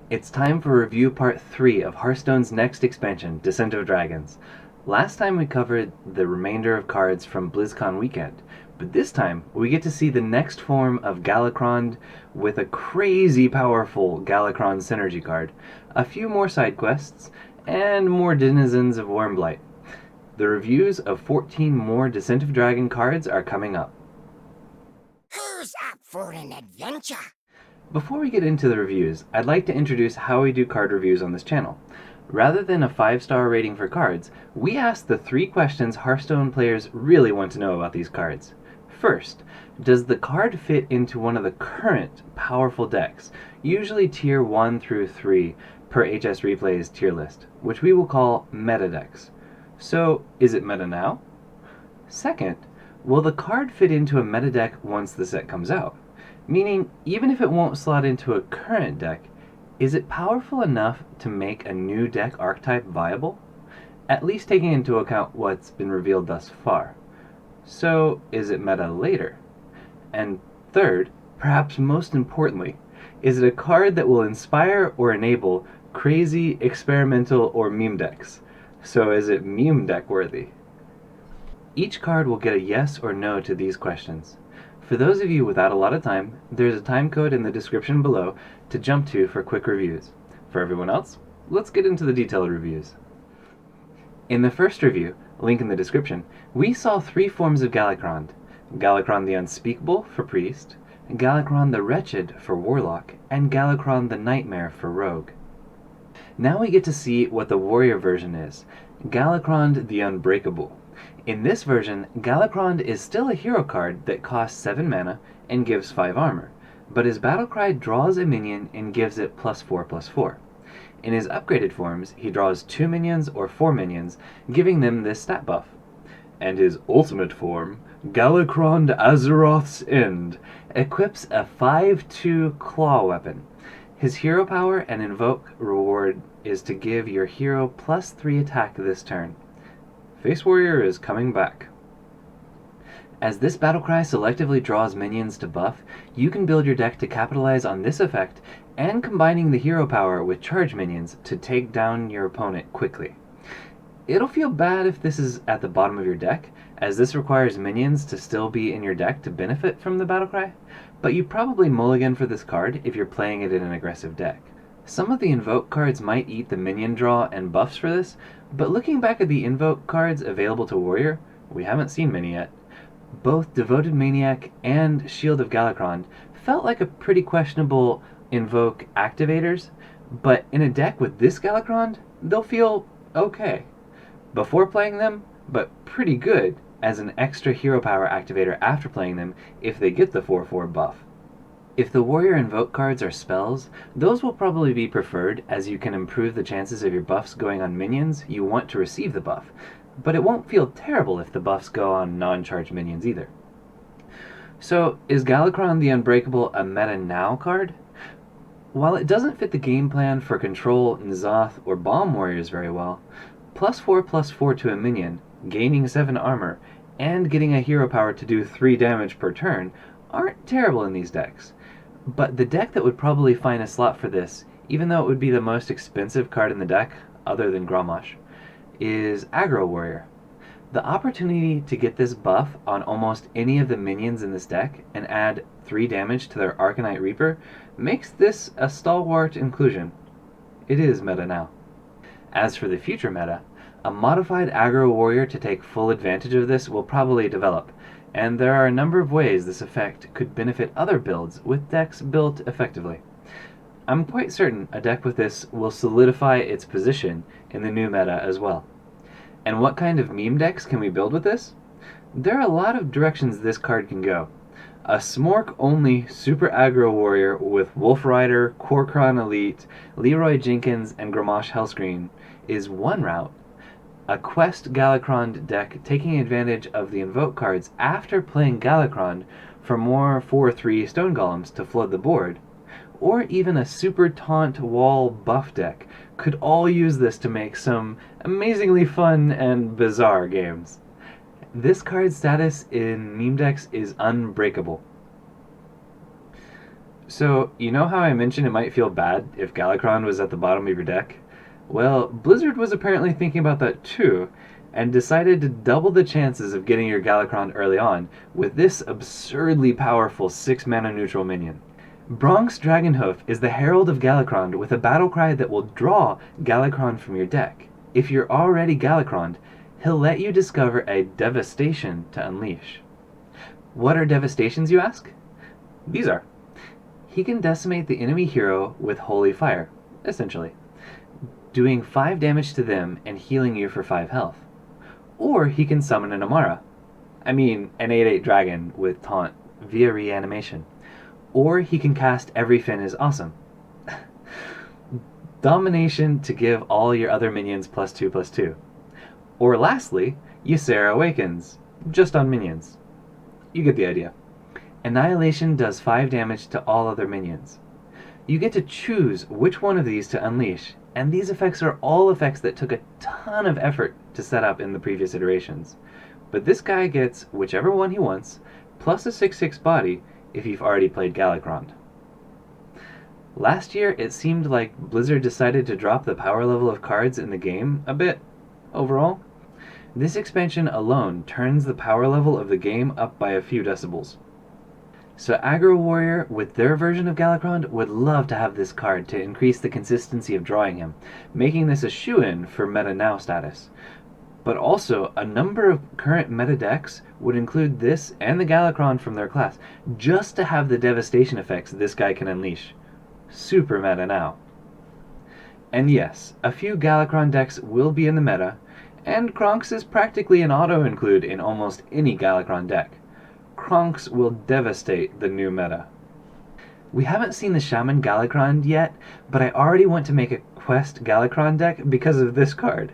It's time for review part 3 of Hearthstone's next expansion, Descent of Dragons. Last time we covered the remainder of cards from Blizzcon weekend, but this time we get to see the next form of Galakrond with a crazy powerful Galakrond synergy card, a few more side quests, and more denizens of Wormblight. The reviews of 14 more Descent of Dragon cards are coming up. Who's up for an adventure? Before we get into the reviews, I'd like to introduce how we do card reviews on this channel. Rather than a 5-star rating for cards, we ask the 3 questions Hearthstone players really want to know about these cards. First, does the card fit into one of the current powerful decks, usually tier 1 through 3 per HS Replay's tier list, which we will call meta decks. So, is it meta now? Second, will the card fit into a meta deck once the set comes out? Meaning, even if it won't slot into a current deck, is it powerful enough to make a new deck archetype viable? At least taking into account what's been revealed thus far. So, is it meta later? And third, perhaps most importantly, is it a card that will inspire or enable crazy, experimental, or meme decks? So is it meme deck worthy? Each card will get a yes or no to these questions. For those of you without a lot of time, there's a time code in the description below to jump to for quick reviews. For everyone else, let's get into the detailed reviews. In the first review, link in the description, we saw 3 forms of Galakrond. Galakrond the Unspeakable for Priest, Galakrond the Wretched for Warlock, and Galakrond the Nightmare for Rogue. Now we get to see what the Warrior version is, Galakrond the Unbreakable. In this version, Galakrond is still a hero card that costs 7 mana and gives 5 armor, but his Battlecry draws a minion and gives it +4/+4. In his upgraded forms, he draws 2 minions or 4 minions, giving them this stat buff. And his ultimate form, Galakrond Azeroth's End, equips a 5/2 claw weapon. His hero power and invoke reward is to give your hero +3 attack this turn. Face Warrior is coming back. As this Battlecry selectively draws minions to buff, you can build your deck to capitalize on this effect and combining the hero power with charge minions to take down your opponent quickly. It'll feel bad if this is at the bottom of your deck, as this requires minions to still be in your deck to benefit from the Battlecry, but you probably mulligan for this card if you're playing it in an aggressive deck. Some of the invoke cards might eat the minion draw and buffs for this, but looking back at the invoke cards available to Warrior, we haven't seen many yet. Both Devoted Maniac and Shield of Galakrond felt like a pretty questionable invoke activators, but in a deck with this Galakrond, they'll feel okay. Before playing them, but pretty good as an extra hero power activator after playing them if they get the 4/4 buff. If the Warrior invoke cards are spells, those will probably be preferred as you can improve the chances of your buffs going on minions you want to receive the buff, but it won't feel terrible if the buffs go on non-charged minions either. So, is Galakrond the Unbreakable a meta now card? While it doesn't fit the game plan for Control, N'Zoth, or Bomb Warriors very well, +4/+4 to a minion, gaining 7 armor, and getting a hero power to do 3 damage per turn aren't terrible in these decks. But the deck that would probably find a slot for this, even though it would be the most expensive card in the deck, other than Grommash, is Aggro Warrior. The opportunity to get this buff on almost any of the minions in this deck and add 3 damage to their Arcanite Reaper makes this a stalwart inclusion. It is meta now. As for the future meta, a modified Aggro Warrior to take full advantage of this will probably develop, and there are a number of ways this effect could benefit other builds with decks built effectively. I'm quite certain a deck with this will solidify its position in the new meta as well. And what kind of meme decks can we build with this? There are a lot of directions this card can go. A Smork-only Super Aggro Warrior with Wolf Rider, Korkron Elite, Leroy Jenkins, and Grommash Hellscreen is one route. A Quest Galakrond deck taking advantage of the invoke cards after playing Galakrond for more 4/3 Stone Golems to flood the board, or even a Super Taunt Wall buff deck could all use this to make some amazingly fun and bizarre games. This card's status in meme decks is unbreakable. So, you know how I mentioned it might feel bad if Galakrond was at the bottom of your deck? Well, Blizzard was apparently thinking about that too, and decided to double the chances of getting your Galakrond early on with this absurdly powerful 6 mana neutral minion. Kronx Dragonhoof is the Herald of Galakrond with a Battlecry that will draw Galakrond from your deck. If you're already Galakrond, he'll let you discover a Devastation to unleash. What are Devastations, you ask? These are. He can decimate the enemy hero with Holy Fire, essentially, doing 5 damage to them and healing you for 5 health. Or he can summon an Amara. An 8/8 dragon with taunt via reanimation. Or he can cast Every Fin is Awesome. Domination to give all your other minions +2/+2. Or lastly, Ysera Awakens, just on minions. You get the idea. Annihilation does 5 damage to all other minions. You get to choose which one of these to unleash, and these effects are all effects that took a ton of effort to set up in the previous iterations. But this guy gets whichever one he wants, plus a 6/6 body if you've already played Galakrond. Last year, it seemed like Blizzard decided to drop the power level of cards in the game a bit, overall. This expansion alone turns the power level of the game up by a few decibels. So Aggro Warrior, with their version of Galakrond, would love to have this card to increase the consistency of drawing him, making this a shoo-in for Meta Now status. But also, a number of current meta decks would include this and the Galakrond from their class, just to have the devastation effects this guy can unleash. Super meta now. And yes, a few Galakrond decks will be in the meta, and Kronx is practically an auto-include in almost any Galakrond deck. Kronx will devastate the new meta. We haven't seen the Shaman Galakrond yet, but I already want to make a Quest Galakrond deck because of this card.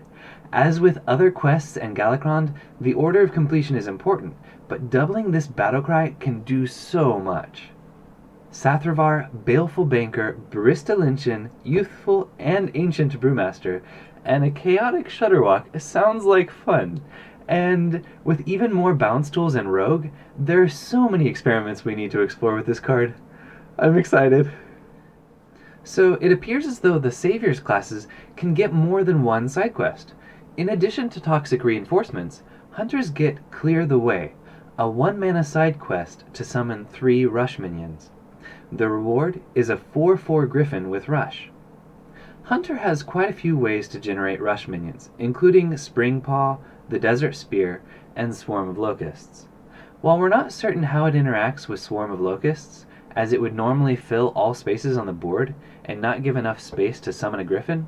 As with other quests and Galakrond, the order of completion is important, but doubling this Battlecry can do so much. Sathravar, Baleful Banker, Barista Lynchin, Youthful and Ancient Brewmaster, and a Chaotic Shudderwalk sounds like fun. And with even more bounce tools and Rogue, there are so many experiments we need to explore with this card. I'm excited. So it appears as though the Saviors classes can get more than one side quest. In addition to Toxic Reinforcements, Hunters get Clear the Way, a 1-mana side quest to summon 3 Rush minions. The reward is a 4/4 Griffin with Rush. Hunter has quite a few ways to generate Rush minions, including Spring Paw, the Desert Spear, and Swarm of Locusts. While we're not certain how it interacts with Swarm of Locusts, as it would normally fill all spaces on the board and not give enough space to summon a Griffin,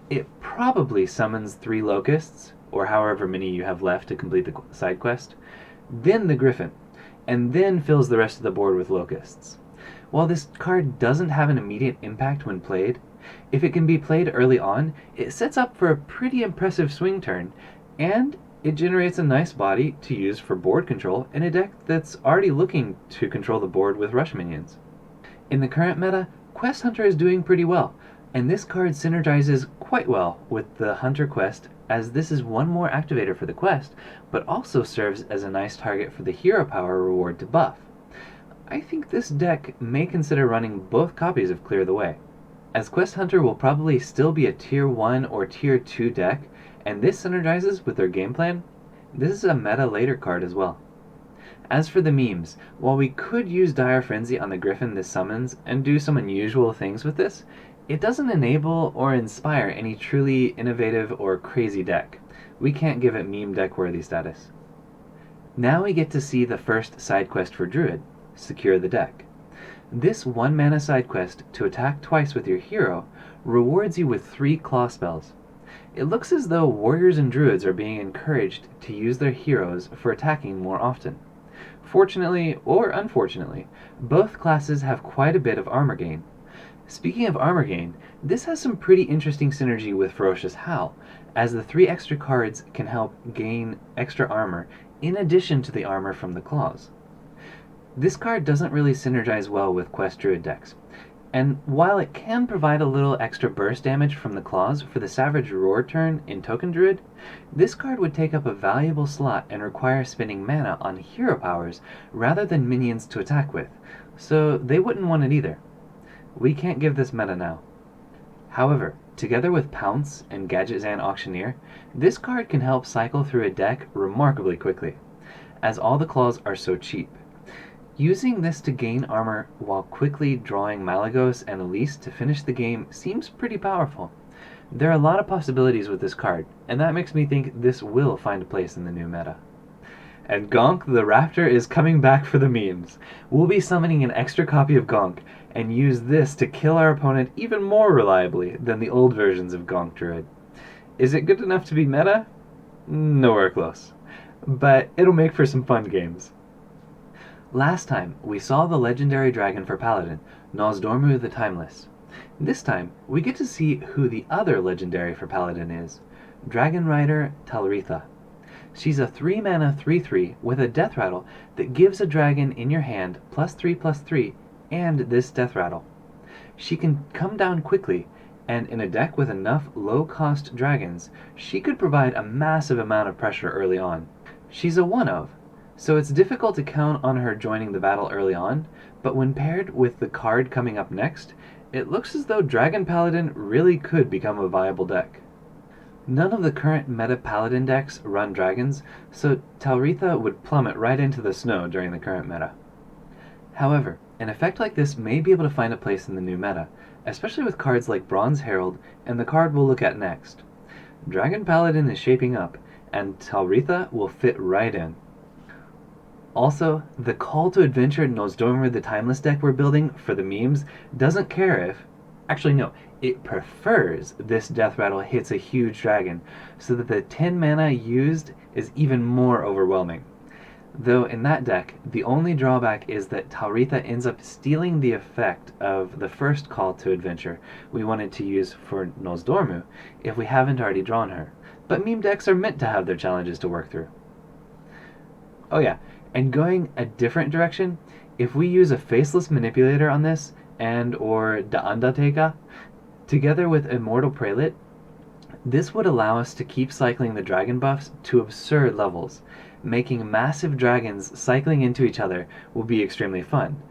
it probably summons 3 Locusts, or however many you have left to complete the side quest, then the Griffin, and then fills the rest of the board with Locusts. While this card doesn't have an immediate impact when played, if it can be played early on, it sets up for a pretty impressive swing turn, and it generates a nice body to use for board control in a deck that's already looking to control the board with Rush minions. In the current meta, Quest Hunter is doing pretty well, and this card synergizes quite well with the Hunter quest, as this is one more activator for the quest, but also serves as a nice target for the hero power reward to buff. I think this deck may consider running both copies of Clear the Way. As Quest Hunter will probably still be a Tier 1 or Tier 2 deck, and this synergizes with their game plan, this is a meta later card as well. As for the memes, while we could use Dire Frenzy on the Griffin this summons and do some unusual things with this, it doesn't enable or inspire any truly innovative or crazy deck. We can't give it meme deck worthy status. Now we get to see the first side quest for Druid, Secure the Deck. This 1-mana side quest to attack twice with your hero rewards you with 3 claw spells. It looks as though warriors and druids are being encouraged to use their heroes for attacking more often. Fortunately, or unfortunately, both classes have quite a bit of armor gain. Speaking of armor gain, this has some pretty interesting synergy with Ferocious Howl, as the 3 extra cards can help gain extra armor in addition to the armor from the claws. This card doesn't really synergize well with Quest Druid decks, and while it can provide a little extra burst damage from the claws for the Savage Roar turn in Token Druid, this card would take up a valuable slot and require spending mana on hero powers rather than minions to attack with, so they wouldn't want it either. We can't give this meta now. However, together with Pounce and Gadgetzan Auctioneer, this card can help cycle through a deck remarkably quickly, as all the claws are so cheap. Using this to gain armor while quickly drawing Malygos and Elise to finish the game seems pretty powerful. There are a lot of possibilities with this card, and that makes me think this will find a place in the new meta. And Gonk the Raptor is coming back for the memes. We'll be summoning an extra copy of Gonk and use this to kill our opponent even more reliably than the old versions of Gonk Druid. Is it good enough to be meta? Nowhere close. But it'll make for some fun games. Last time, we saw the legendary dragon for Paladin, Nozdormu the Timeless. This time, we get to see who the other legendary for Paladin is, Dragon Rider Talritha. She's a 3-mana 3/3 with a Deathrattle that gives a dragon in your hand +3/+3 and this Deathrattle. She can come down quickly, and in a deck with enough low-cost dragons, she could provide a massive amount of pressure early on. She's a 1-of, so it's difficult to count on her joining the battle early on, but when paired with the card coming up next, it looks as though Dragon Paladin really could become a viable deck. None of the current meta Paladin decks run dragons, so Talritha would plummet right into the snow during the current meta. However, an effect like this may be able to find a place in the new meta, especially with cards like Bronze Herald and the card we'll look at next. Dragon Paladin is shaping up, and Talritha will fit right in. Also, the Call to Adventure Nozdormu the Timeless deck we're building for the memes doesn't care if... Actually, no, it prefers this Deathrattle hits a huge dragon, so that the 10 mana used is even more overwhelming. Though in that deck, the only drawback is that Talritha ends up stealing the effect of the first Call to Adventure we wanted to use for Nozdormu if we haven't already drawn her. But meme decks are meant to have their challenges to work through. Oh yeah, and going a different direction, if we use a Faceless Manipulator on this, and or the Undertaker, together with Immortal Prelate, this would allow us to keep cycling the dragon buffs to absurd levels. Making massive dragons cycling into each other will be extremely fun.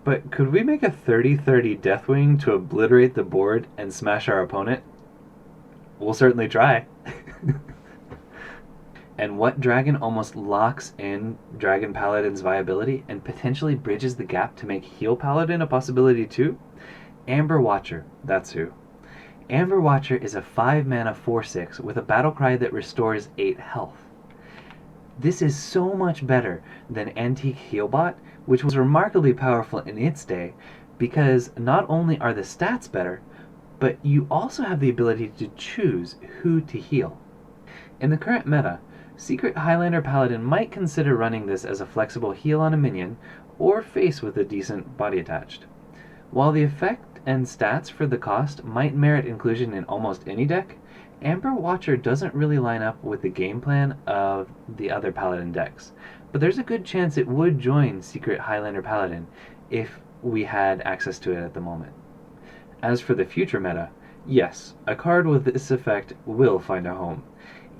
But could we make a 30/30 Deathwing to obliterate the board and smash our opponent? We'll certainly try. And what dragon almost locks in Dragon Paladin's viability and potentially bridges the gap to make Heal Paladin a possibility too? Amber Watcher, that's who. Amber Watcher is a 5-mana 4/6 with a Battlecry that restores 8 health. This is so much better than Antique Healbot, which was remarkably powerful in its day, because not only are the stats better, but you also have the ability to choose who to heal. In the current meta, Secret Highlander Paladin might consider running this as a flexible heal on a minion, or face with a decent body attached. While the effect and stats for the cost might merit inclusion in almost any deck, Amber Watcher doesn't really line up with the game plan of the other Paladin decks, but there's a good chance it would join Secret Highlander Paladin if we had access to it at the moment. As for the future meta, yes, a card with this effect will find a home.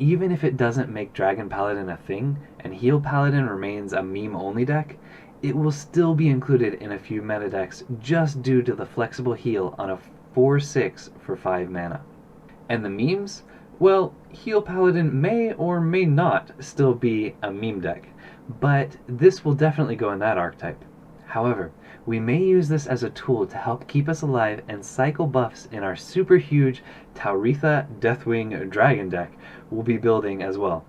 Even if it doesn't make Dragon Paladin a thing, and Heal Paladin remains a meme-only deck, it will still be included in a few meta decks just due to the flexible heal on a 4/6 for 5 mana. And the memes? Well, Heal Paladin may or may not still be a meme deck, but this will definitely go in that archetype. However, we may use this as a tool to help keep us alive and cycle buffs in our super huge Talritha Deathwing Dragon deck we'll be building as well.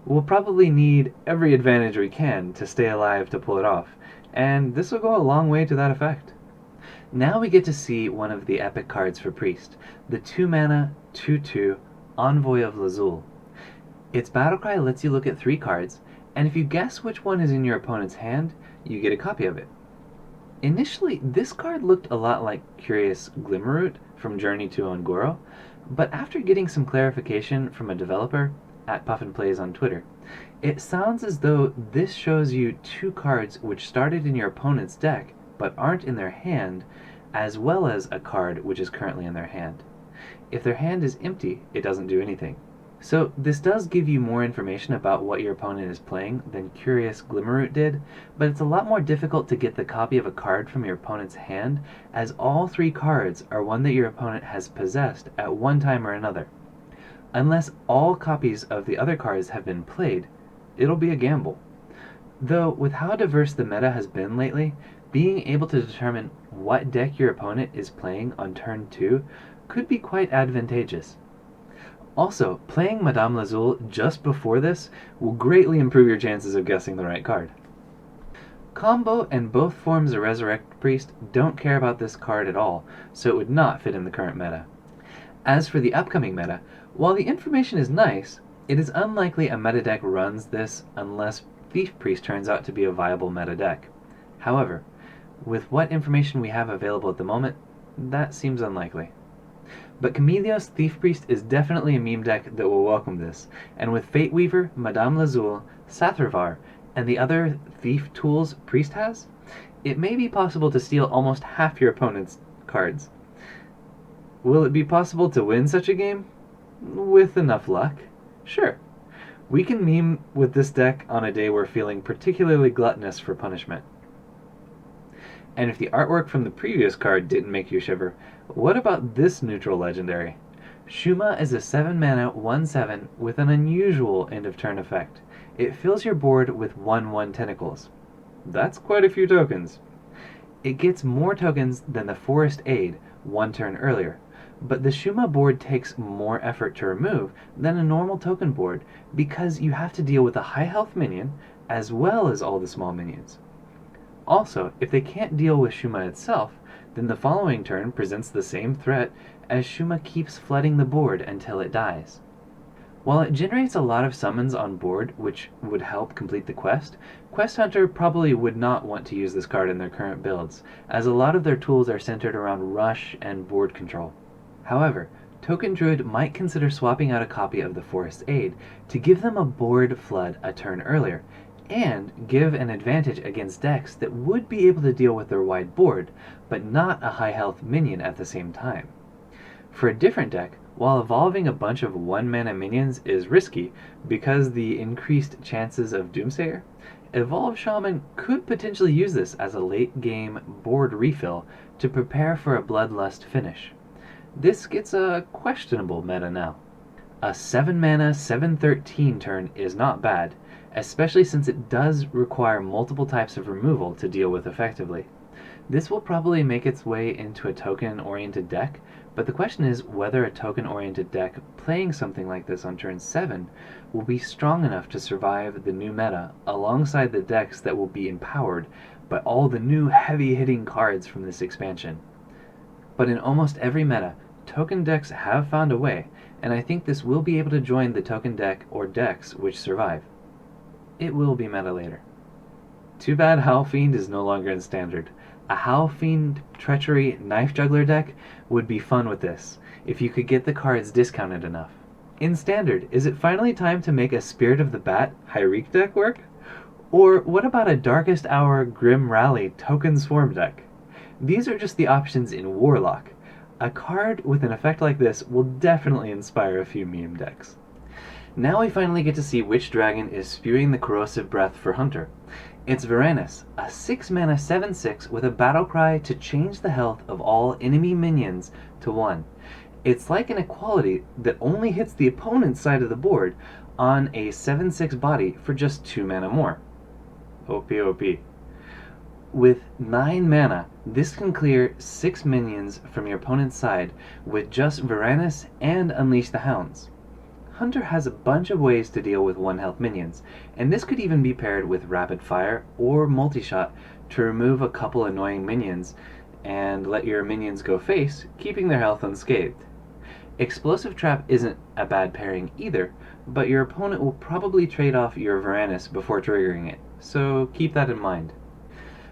We'll probably need every advantage we can to stay alive to pull it off, and this will go a long way to that effect. Now we get to see one of the epic cards for Priest, the 2-mana 2/2 Envoy of Lazul. Its Battlecry lets you look at 3 cards, and if you guess which one is in your opponent's hand, you get a copy of it. Initially, this card looked a lot like Curious Glimmerroot from Journey to Ongoro, but after getting some clarification from a developer, at PuffinPlays on Twitter, it sounds as though this shows you 2 cards which started in your opponent's deck but aren't in their hand, as well as a card which is currently in their hand. If their hand is empty, it doesn't do anything. So this does give you more information about what your opponent is playing than Curious Glimmerroot did, but it's a lot more difficult to get the copy of a card from your opponent's hand, as all 3 cards are one that your opponent has possessed at one time or another. Unless all copies of the other cards have been played, it'll be a gamble. Though, with how diverse the meta has been lately, being able to determine what deck your opponent is playing on turn 2 could be quite advantageous. Also, playing Madame Lazul just before this will greatly improve your chances of guessing the right card. Combo and both forms of Resurrect Priest don't care about this card at all, so it would not fit in the current meta. As for the upcoming meta, while the information is nice, it is unlikely a meta deck runs this unless Thief Priest turns out to be a viable meta deck. However, with what information we have available at the moment, that seems unlikely. But Chameleos Thief Priest is definitely a meme deck that will welcome this, and with Fate Weaver, Madame Lazul, Sathravar, and the other thief tools Priest has, it may be possible to steal almost half your opponent's cards. Will it be possible to win such a game? With enough luck? Sure. We can meme with this deck on a day we're feeling particularly gluttonous for punishment. And if the artwork from the previous card didn't make you shiver, what about this neutral legendary? Shuma is a 7-mana 1/7 with an unusual end-of-turn effect. It fills your board with 1/1 tentacles. That's quite a few tokens. It gets more tokens than the Forest Aid, 1 turn earlier, but the Shuma board takes more effort to remove than a normal token board because you have to deal with a high health minion as well as all the small minions. Also, if they can't deal with Shuma itself, then the following turn presents the same threat as Shuma keeps flooding the board until it dies. While it generates a lot of summons on board which would help complete the quest, Quest Hunter probably would not want to use this card in their current builds, as a lot of their tools are centered around rush and board control. However, Token Druid might consider swapping out a copy of the Forest Aid to give them a board flood a turn earlier, and give an advantage against decks that would be able to deal with their wide board, but not a high health minion at the same time. For a different deck, while evolving a bunch of 1-mana minions is risky because the increased chances of Doomsayer, Evolved Shaman could potentially use this as a late game board refill to prepare for a Bloodlust finish. This gets a questionable meta now. A 7-mana 7/13 turn is not bad, especially since it does require multiple types of removal to deal with effectively. This will probably make its way into a token-oriented deck, but the question is whether a token-oriented deck playing something like this on turn 7 will be strong enough to survive the new meta alongside the decks that will be empowered by all the new heavy-hitting cards from this expansion. But in almost every meta, token decks have found a way, and I think this will be able to join the token deck or decks which survive. It will be meta later. Too bad Howl Fiend is no longer in Standard. A Howl Fiend Treachery Knife Juggler deck would be fun with this, if you could get the cards discounted enough. In Standard, is it finally time to make a Spirit of the Bat Hyreek deck work? Or what about a Darkest Hour Grim Rally Token Swarm deck? These are just the options in Warlock. A card with an effect like this will definitely inspire a few meme decks. Now we finally get to see which dragon is spewing the corrosive breath for Hunter. It's Varanus, a 6-mana 7/6 with a Battlecry to change the health of all enemy minions to 1. It's like an equality that only hits the opponent's side of the board on a 7/6 body for just 2 mana more. OP. With 9 mana, this can clear 6 minions from your opponent's side with just Varanus and Unleash the Hounds. Hunter has a bunch of ways to deal with 1 health minions, and this could even be paired with Rapid Fire or Multi-Shot to remove a couple annoying minions and let your minions go face, keeping their health unscathed. Explosive Trap isn't a bad pairing either, but your opponent will probably trade off your Varanus before triggering it, so keep that in mind.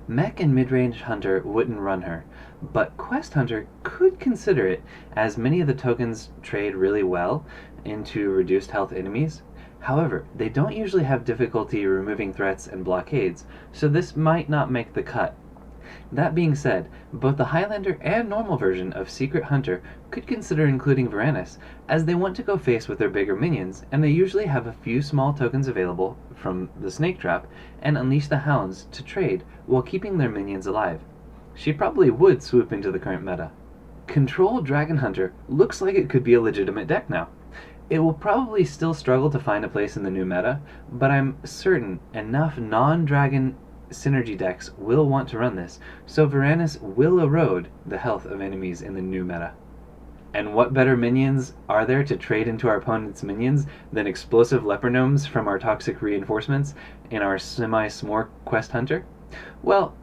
Mech and Midrange Hunter wouldn't run her, but Quest Hunter could consider it, as many of the tokens trade really well into reduced health enemies. However, they don't usually have difficulty removing threats and blockades, so this might not make the cut. That being said, both the Highlander and normal version of Secret Hunter could consider including Varanus, as they want to go face with their bigger minions, and they usually have a few small tokens available from the Snake Trap and Unleash the Hounds to trade while keeping their minions alive. She probably would swoop into the current meta. Control Dragon Hunter looks like it could be a legitimate deck now. It will probably still struggle to find a place in the new meta, but I'm certain enough non-dragon synergy decks will want to run this, so Varanus will erode the health of enemies in the new meta. And what better minions are there to trade into our opponent's minions than explosive leper gnomes from our toxic reinforcements in our semi-smork quest hunter? Well,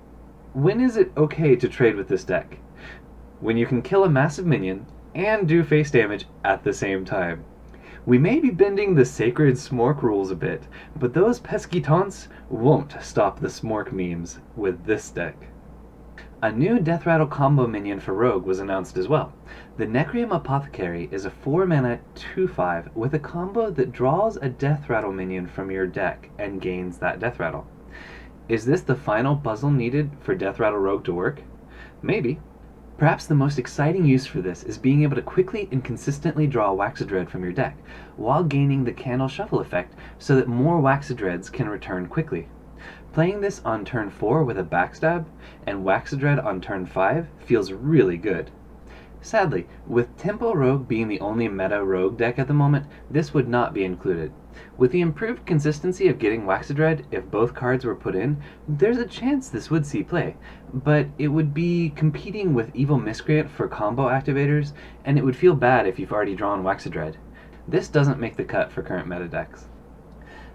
when is it okay to trade with this deck? When you can kill a massive minion and do face damage at the same time. We may be bending the sacred Smork rules a bit, but those pesky taunts won't stop the Smork memes with this deck. A new Deathrattle combo minion for Rogue was announced as well. The Necrium Apothecary is a 4-mana 2/5 with a combo that draws a Deathrattle minion from your deck and gains that Deathrattle. Is this the final puzzle needed for Deathrattle Rogue to work? Maybe. Perhaps the most exciting use for this is being able to quickly and consistently draw Waxadread from your deck, while gaining the Candle Shuffle effect so that more Waxadreads can return quickly. Playing this on turn 4 with a Backstab, and Waxadread on turn 5 feels really good. Sadly, with Tempo Rogue being the only meta Rogue deck at the moment, this would not be included. With the improved consistency of getting Waxadread, if both cards were put in, there's a chance this would see play, but it would be competing with Evil Miscreant for combo activators, and it would feel bad if you've already drawn Waxadread. This doesn't make the cut for current meta decks.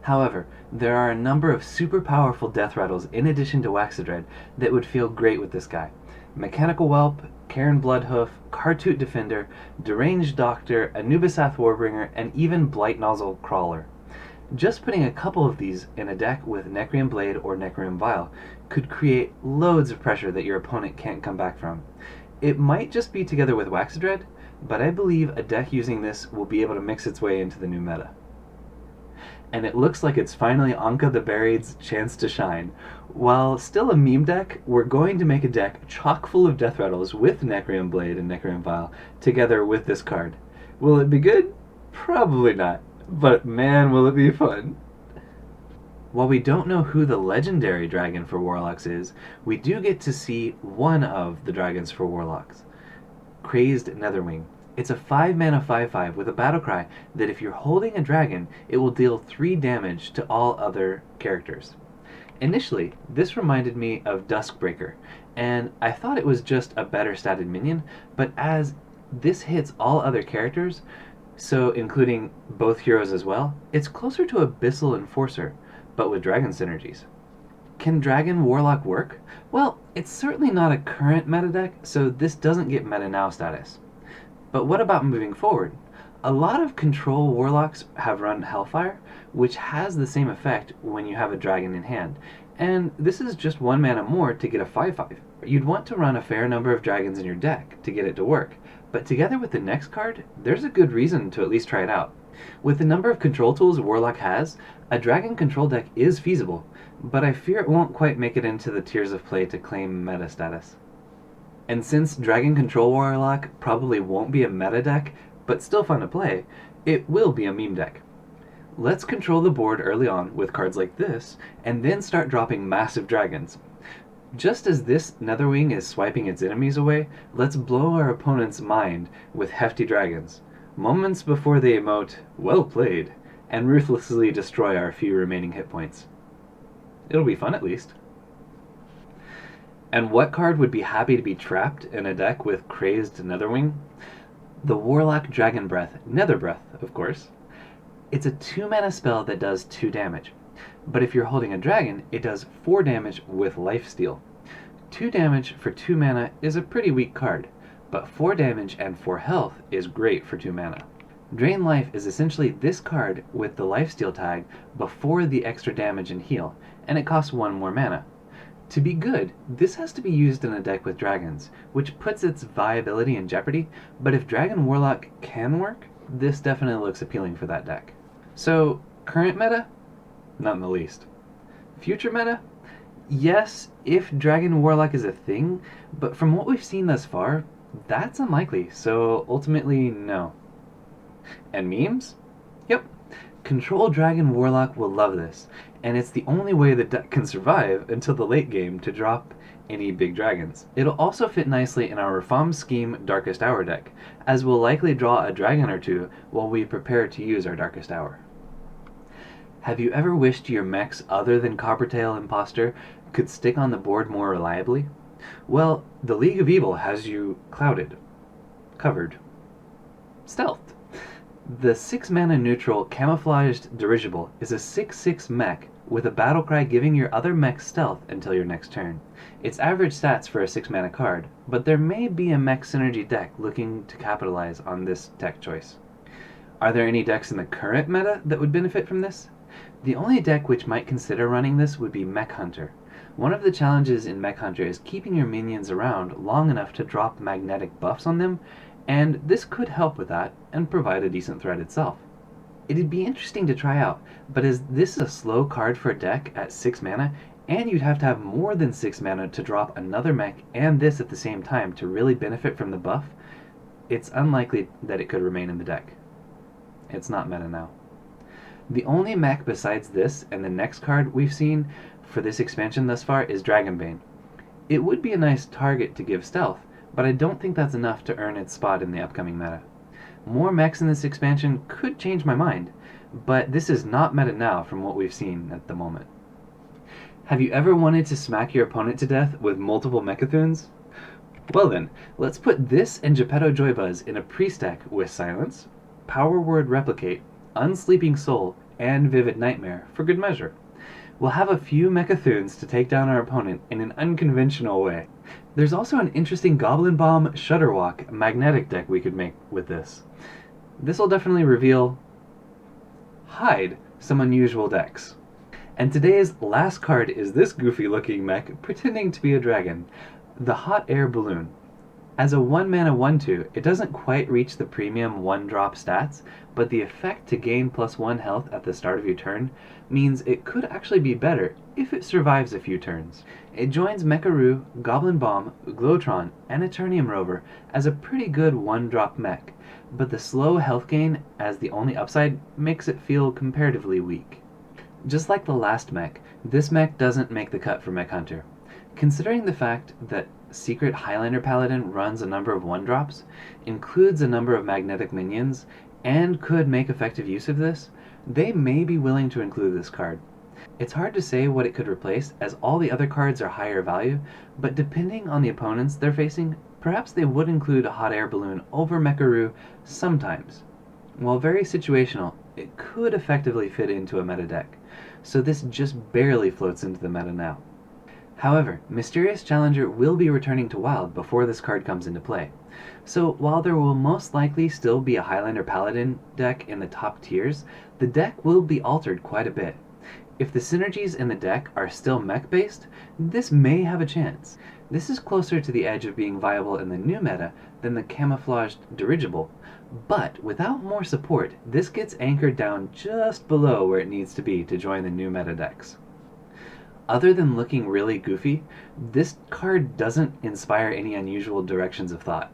However, there are a number of super powerful Death Rattles in addition to Waxadread that would feel great with this guy. Mechanical Whelp, Cairn Bloodhoof, Kartut Defender, Deranged Doctor, Anubisath Warbringer, and even Blight Nozzle Crawler. Just putting a couple of these in a deck with Necrium Blade or Necrium Vial could create loads of pressure that your opponent can't come back from. It might just be together with Waxadread, but I believe a deck using this will be able to mix its way into the new meta. And it looks like it's finally Anka the Buried's chance to shine. While still a meme deck, we're going to make a deck chock full of Death Rattles with Necrium Blade and Necrium Vial together with this card. Will it be good? Probably not. But man, will it be fun. While we don't know who the legendary dragon for Warlocks is, we do get to see one of the dragons for Warlocks. Crazed Netherwing. It's a 5-mana 5/5 with a Battlecry that if you're holding a dragon, it will deal 3 damage to all other characters. Initially, this reminded me of Duskbreaker, and I thought it was just a better statted minion, but as this hits all other characters, so including both heroes as well, it's closer to Abyssal Enforcer, but with dragon synergies. Can Dragon Warlock work? Well, it's certainly not a current meta deck, so this doesn't get meta now status. But what about moving forward? A lot of control warlocks have run Hellfire, which has the same effect when you have a dragon in hand, and this is just 1 mana more to get a 5/5. You'd want to run a fair number of dragons in your deck to get it to work, but together with the next card, there's a good reason to at least try it out. With the number of control tools Warlock has, a dragon control deck is feasible, but I fear it won't quite make it into the tiers of play to claim meta status. And since Dragon Control Warlock probably won't be a meta deck, but still fun to play, it will be a meme deck. Let's control the board early on with cards like this, and then start dropping massive dragons. Just as this Netherwing is swiping its enemies away, let's blow our opponent's mind with hefty dragons, moments before they emote, "Well played," and ruthlessly destroy our few remaining hit points. It'll be fun at least. And what card would be happy to be trapped in a deck with Crazed Netherwing? The Warlock Dragon Breath, Nether Breath, of course. It's a 2-mana spell that does 2 damage, but if you're holding a dragon, it does 4 damage with Lifesteal. 2 damage for 2 mana is a pretty weak card, but 4 damage and 4 health is great for 2 mana. Drain Life is essentially this card with the Lifesteal tag before the extra damage and heal, and it costs 1 more mana. To be good, this has to be used in a deck with dragons, which puts its viability in jeopardy, but if Dragon Warlock can work, this definitely looks appealing for that deck. So, current meta? Not in the least. Future meta? Yes, if Dragon Warlock is a thing, but from what we've seen thus far, that's unlikely, so ultimately, no. And memes? Yep. Control Dragon Warlock will love this, and it's the only way the deck can survive until the late game to drop any big dragons. It'll also fit nicely in our Reform Scheme Darkest Hour deck, as we'll likely draw a dragon or two while we prepare to use our Darkest Hour. Have you ever wished your mechs other than Coppertail Imposter could stick on the board more reliably? Well, the League of Evil has you covered, stealthed. The 6 mana neutral Camouflaged Dirigible is a 6/6 mech with a Battlecry giving your other mech stealth until your next turn. It's average stats for a 6 mana card, but there may be a mech synergy deck looking to capitalize on this tech choice. Are there any decks in the current meta that would benefit from this? The only deck which might consider running this would be Mech Hunter. One of the challenges in Mech Hunter is keeping your minions around long enough to drop magnetic buffs on them, and this could help with that and provide a decent threat itself. It'd be interesting to try out, but as this is a slow card for a deck at 6 mana, and you'd have to have more than 6 mana to drop another mech and this at the same time to really benefit from the buff, it's unlikely that it could remain in the deck. It's not meta now. The only mech besides this and the next card we've seen for this expansion thus far is Dragonbane. It would be a nice target to give stealth, but I don't think that's enough to earn its spot in the upcoming meta. More mechs in this expansion could change my mind, but this is not meta now from what we've seen at the moment. Have you ever wanted to smack your opponent to death with multiple Mecha'thuns? Well then, let's put this and Geppetto Joybuzz in a priest deck with Silence, Power Word Replicate, Unsleeping Soul, and Vivid Nightmare for good measure. We'll have a few Mecha'thuns to take down our opponent in an unconventional way. There's also an interesting Goblin Bomb Shudderwalk magnetic deck we could make with this. This'll definitely hide some unusual decks. And today's last card is this goofy looking mech pretending to be a dragon, the Hot Air Balloon. As a 1 mana 1/2, it doesn't quite reach the premium 1-drop stats, but the effect to gain +1 health at the start of your turn means it could actually be better if it survives a few turns. It joins Mecharoo, Goblin Bomb, Glowtron, and Eternium Rover as a pretty good 1-drop mech, but the slow health gain as the only upside makes it feel comparatively weak. Just like the last mech, this mech doesn't make the cut for Mech Hunter. Considering the fact that Secret Highlander Paladin runs a number of 1-drops, includes a number of magnetic minions, and could make effective use of this, they may be willing to include this card. It's hard to say what it could replace, as all the other cards are higher value, but depending on the opponents they're facing, perhaps they would include a Hot Air Balloon over Mecharoo sometimes. While very situational, it could effectively fit into a meta deck, so this just barely floats into the meta now. However, Mysterious Challenger will be returning to Wild before this card comes into play, so while there will most likely still be a Highlander Paladin deck in the top tiers, the deck will be altered quite a bit. If the synergies in the deck are still mech-based, this may have a chance. This is closer to the edge of being viable in the new meta than the Camouflaged Dirigible, but without more support, this gets anchored down just below where it needs to be to join the new meta decks. Other than looking really goofy, this card doesn't inspire any unusual directions of thought.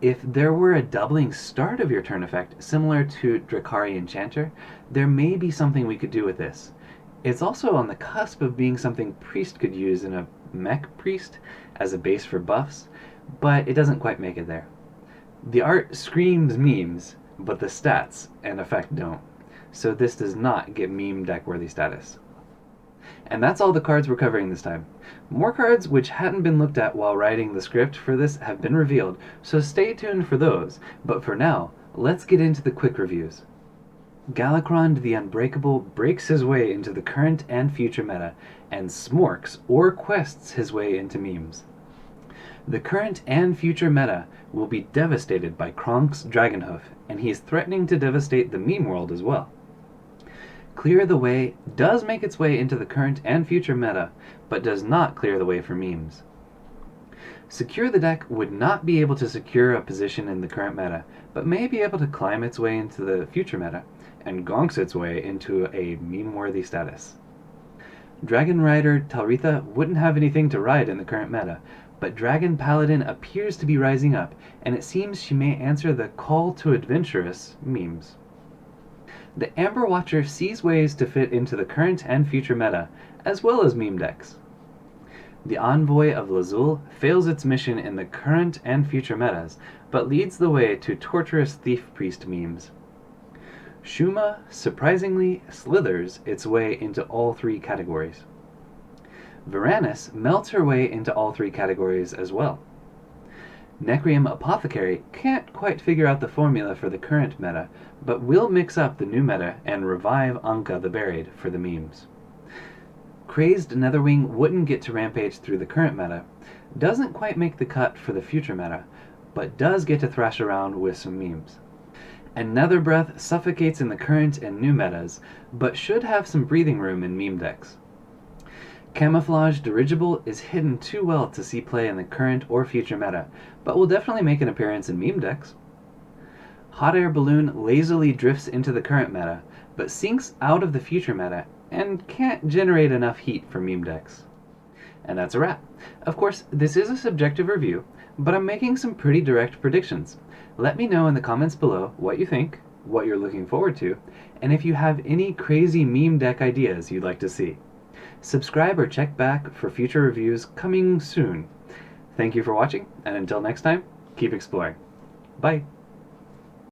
If there were a doubling start of your turn effect similar to Drakari Enchanter, there may be something we could do with this. It's also on the cusp of being something Priest could use in a Mech Priest as a base for buffs, but it doesn't quite make it there. The art screams memes, but the stats and effect don't, so this does not get meme deck worthy status. And that's all the cards we're covering this time. More cards which hadn't been looked at while writing the script for this have been revealed, so stay tuned for those, but for now, let's get into the quick reviews. Galakrond the Unbreakable breaks his way into the current and future meta, and smorks or quests his way into memes. The current and future meta will be devastated by Kronx Dragonhoof, and he is threatening to devastate the meme world as well. Clear the Way does make its way into the current and future meta, but does not clear the way for memes. Secure the Deck would not be able to secure a position in the current meta, but may be able to climb its way into the future meta, and gonks its way into a meme-worthy status. Dragon Rider Talritha wouldn't have anything to ride in the current meta, but Dragon Paladin appears to be rising up, and it seems she may answer the call to adventurous memes. The Amber Watcher sees ways to fit into the current and future meta, as well as meme decks. The Envoy of Lazul fails its mission in the current and future metas, but leads the way to torturous Thief Priest memes. Shuma, surprisingly, slithers its way into all three categories. Varanus melts her way into all three categories as well. Necrium Apothecary can't quite figure out the formula for the current meta, but will mix up the new meta and revive Anka the Buried for the memes. Crazed Netherwing wouldn't get to rampage through the current meta, doesn't quite make the cut for the future meta, but does get to thrash around with some memes. And Nether Breath suffocates in the current and new metas, but should have some breathing room in meme decks. Camouflage Dirigible is hidden too well to see play in the current or future meta, but will definitely make an appearance in meme decks. Hot Air Balloon lazily drifts into the current meta, but sinks out of the future meta and can't generate enough heat for meme decks. And that's a wrap. Of course, this is a subjective review, but I'm making some pretty direct predictions. Let me know in the comments below what you think, what you're looking forward to, and if you have any crazy meme deck ideas you'd like to see. Subscribe or check back for future reviews coming soon. Thank you for watching, and until next time, keep exploring. Bye!